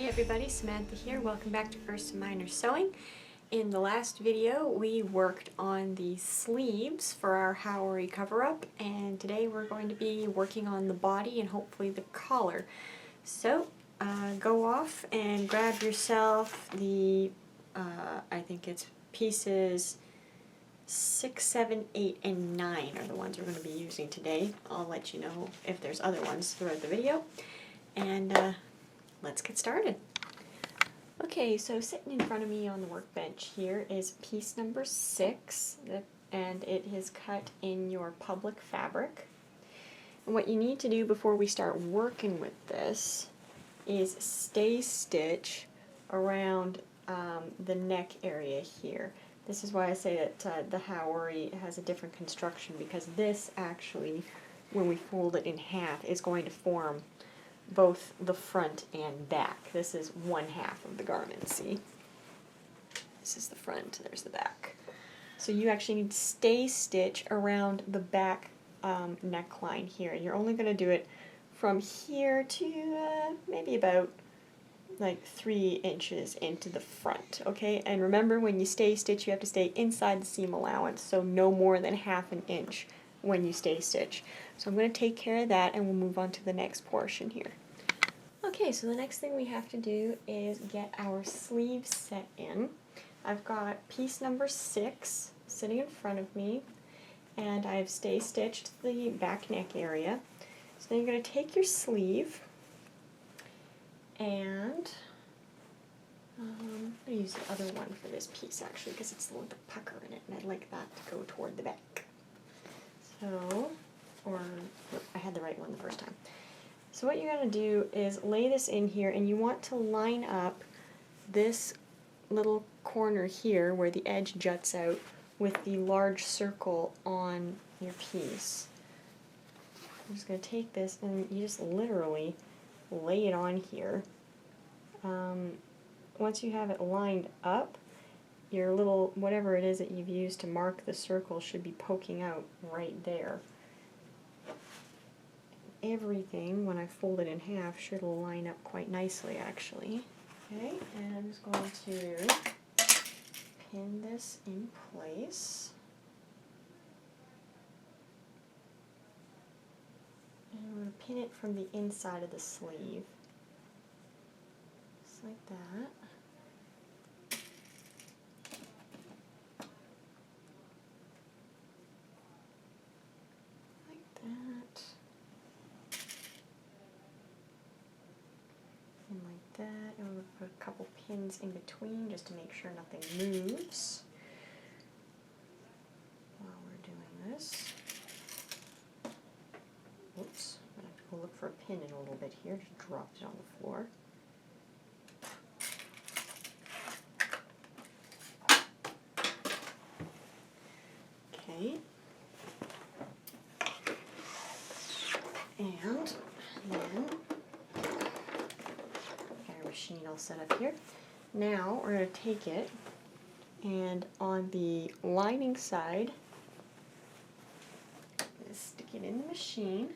everybody, Samantha here. Welcome back to Ursa Minor Sewing. In the last video we worked on the sleeves for our Haori cover-up, and today we're going to be working on the body and hopefully the collar. So go off and grab yourself the, I think it's pieces 6, 7, 8, and 9 are the ones we're going to be using today. I'll let you know if there's other ones throughout the video. And let's get started. Okay, so sitting in front of me on the workbench here is piece number 6, and it is cut in your public fabric. And what you need to do before we start working with this is stay stitch around the neck area here. This is why I say that the Haori has a different construction, because this actually, when we fold it in half, is going to form both the front and back. This is one half of the garment, see? This is the front, there's the back. So you actually need to stay stitch around the back neckline here. And you're only going to do it from here to maybe about like 3 inches into the front, okay? And remember, when you stay stitch, you have to stay inside the seam allowance, so no more than ½ an inch when you stay stitch. So I'm going to take care of that and we'll move on to the next portion here. Okay, so the next thing we have to do is get our sleeves set in. I've got piece number 6 sitting in front of me, and I've stay stitched the back neck area. So then you're going to take your sleeve and I'm going to use the other one for this piece actually, because it's a little bit pucker in it and I'd like that to go toward the back. So, I had the right one the first time. So what you're going to do is lay this in here, and you want to line up this little corner here where the edge juts out with the large circle on your piece. I'm just going to take this and you just literally lay it on here. Once you have it lined up, your little, whatever it is that you've used to mark the circle should be poking out right there. Everything, when I fold it in half, should line up quite nicely actually. Okay, and I'm just going to pin this in place. And I'm going to pin it from the inside of the sleeve. Just like that. That, and we'll put a couple pins in between just to make sure nothing moves while we're doing this. Oops, I'm going to have to go look for a pin in a little bit here. Just dropped it on the floor. Okay. And then machine all set up here. Now we're going to take it, and on the lining side, I'm going to stick it in the machine,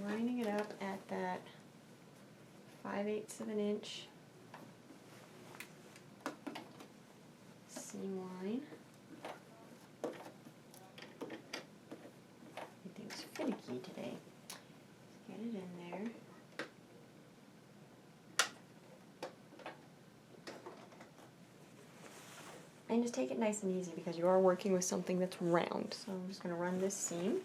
lining it up at that 5/8 of an inch seam line. Everything's finicky today. Get it in there. And just take it nice and easy because you are working with something that's round. So I'm just going to run this seam.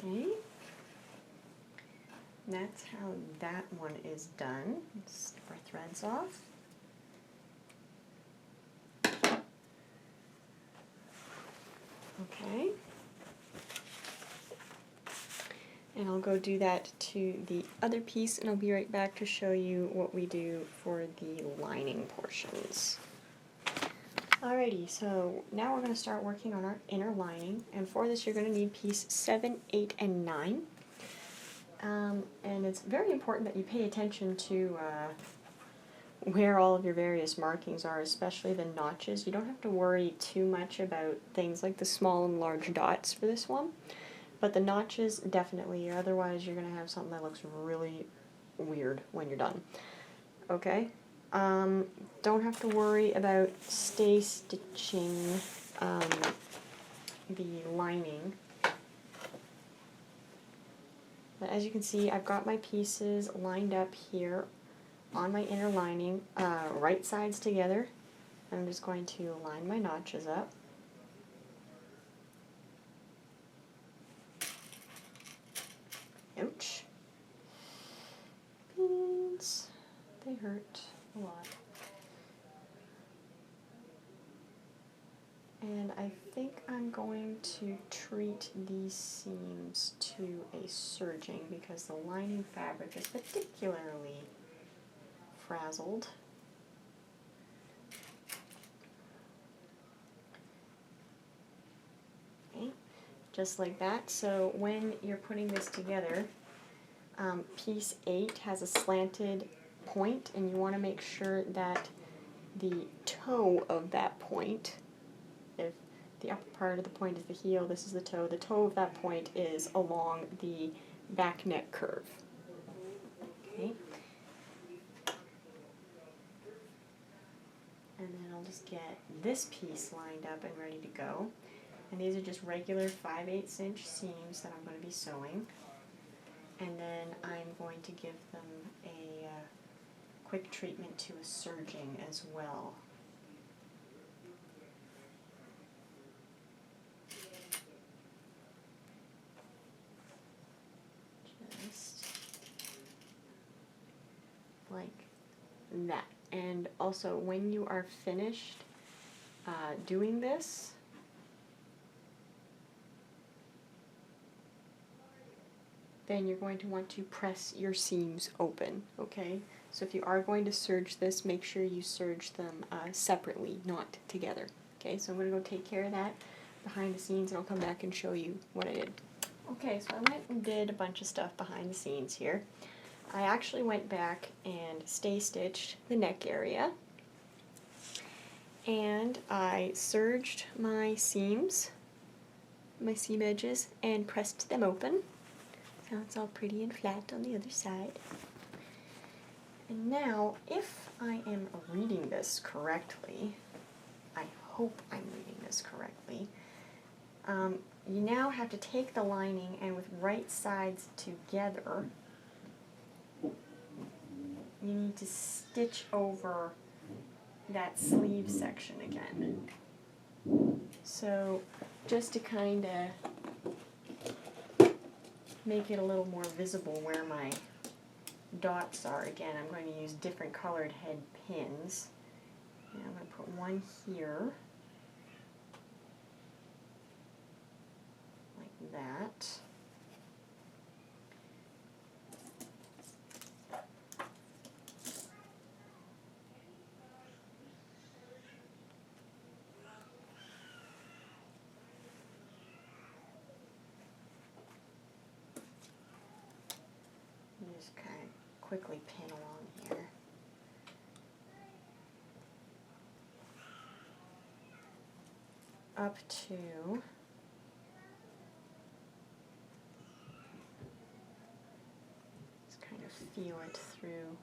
Okay, that's how that one is done. Let's snip our threads off. Okay, and I'll go do that to the other piece, and I'll be right back to show you what we do for the lining portions. Alrighty, so now we're going to start working on our inner lining, and for this you're going to need piece 7, 8, and 9. And it's very important that you pay attention to where all of your various markings are, especially the notches. You don't have to worry too much about things like the small and large dots for this one, but the notches definitely, otherwise you're going to have something that looks really weird when you're done. Okay? Don't have to worry about stay stitching the lining. But as you can see, I've got my pieces lined up here on my inner lining, right sides together. I'm just going to line my notches up. Ouch. Beans. They hurt a lot. And I think I'm going to treat these seams to a serging because the lining fabric is particularly frazzled. Okay, just like that. So when you're putting this together, piece 8 has a slanted point, and you want to make sure that the toe of that point, if the upper part of the point is the heel, this is the toe of that point is along the back neck curve. Okay. And then I'll just get this piece lined up and ready to go. And these are just regular 5/8 inch seams that I'm going to be sewing. And then I'm going to give them a quick treatment to a serging as well. Just like that. And also, when you are finished doing this, then you're going to want to press your seams open, okay? So if you are going to serge this, make sure you serge them separately, not together. Okay, so I'm going to go take care of that behind the scenes, and I'll come back and show you what I did. Okay, so I went and did a bunch of stuff behind the scenes here. I actually went back and stay stitched the neck area, and I serged my seams, my seam edges, and pressed them open. Now it's all pretty and flat on the other side. And now, if I am reading this correctly, I hope I'm reading this correctly, you now have to take the lining and with right sides together, you need to stitch over that sleeve section again. So just to kind of make it a little more visible where my dots are, again, I'm going to use different colored head pins. And I'm going to put one here, like that. Just kind of quickly pin along here. Up to just kind of feel it through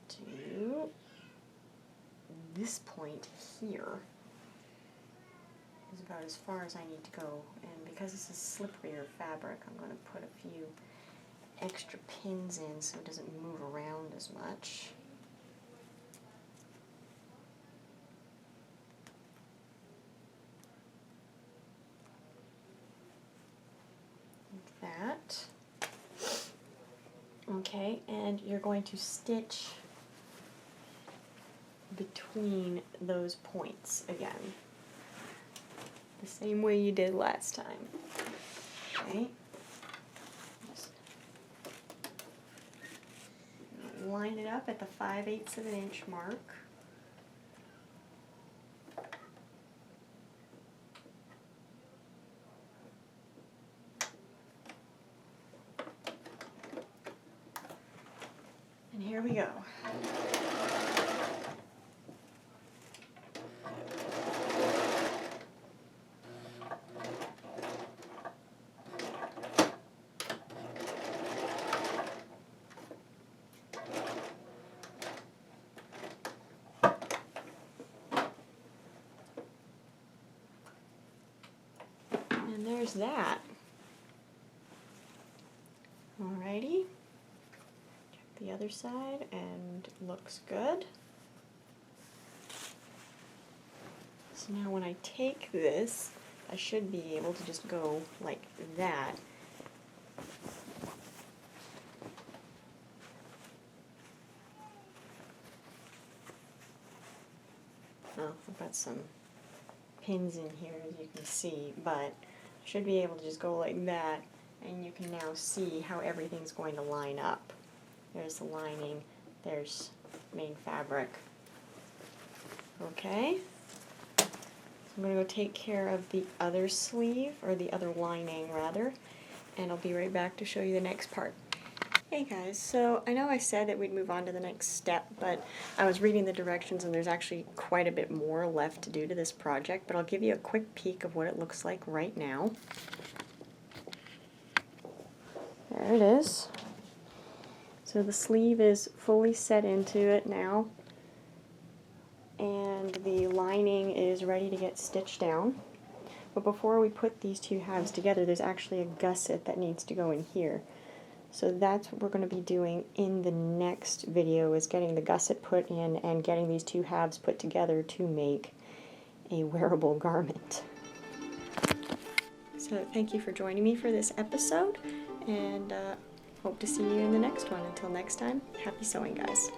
to this point here is about as far as I need to go. And because this is slipperier fabric, I'm going to put a few extra pins in so it doesn't move around as much. Like that. Okay, and you're going to stitch between those points again, the same way you did last time. Okay. Line it up at the 5/8 of an inch mark. here we go. And there's that. Alrighty. Check the other side and looks good. So now when I take this, I should be able to just go like that. Oh, I've got some pins in here as you can see, but I should be able to just go like that, and you can now see how everything's going to line up. There's the lining, there's main fabric. Okay, so I'm going to go take care of the other sleeve, or the other lining rather, and I'll be right back to show you the next part. Hey guys, so I know I said that we'd move on to the next step, but I was reading the directions and there's actually quite a bit more left to do to this project, but I'll give you a quick peek of what it looks like right now. There it is. So the sleeve is fully set into it now, and the lining is ready to get stitched down. But before we put these two halves together, there's actually a gusset that needs to go in here. So that's what we're going to be doing in the next video, is getting the gusset put in and getting these two halves put together to make a wearable garment. So thank you for joining me for this episode, and hope to see you in the next one. Until next time, happy sewing, guys.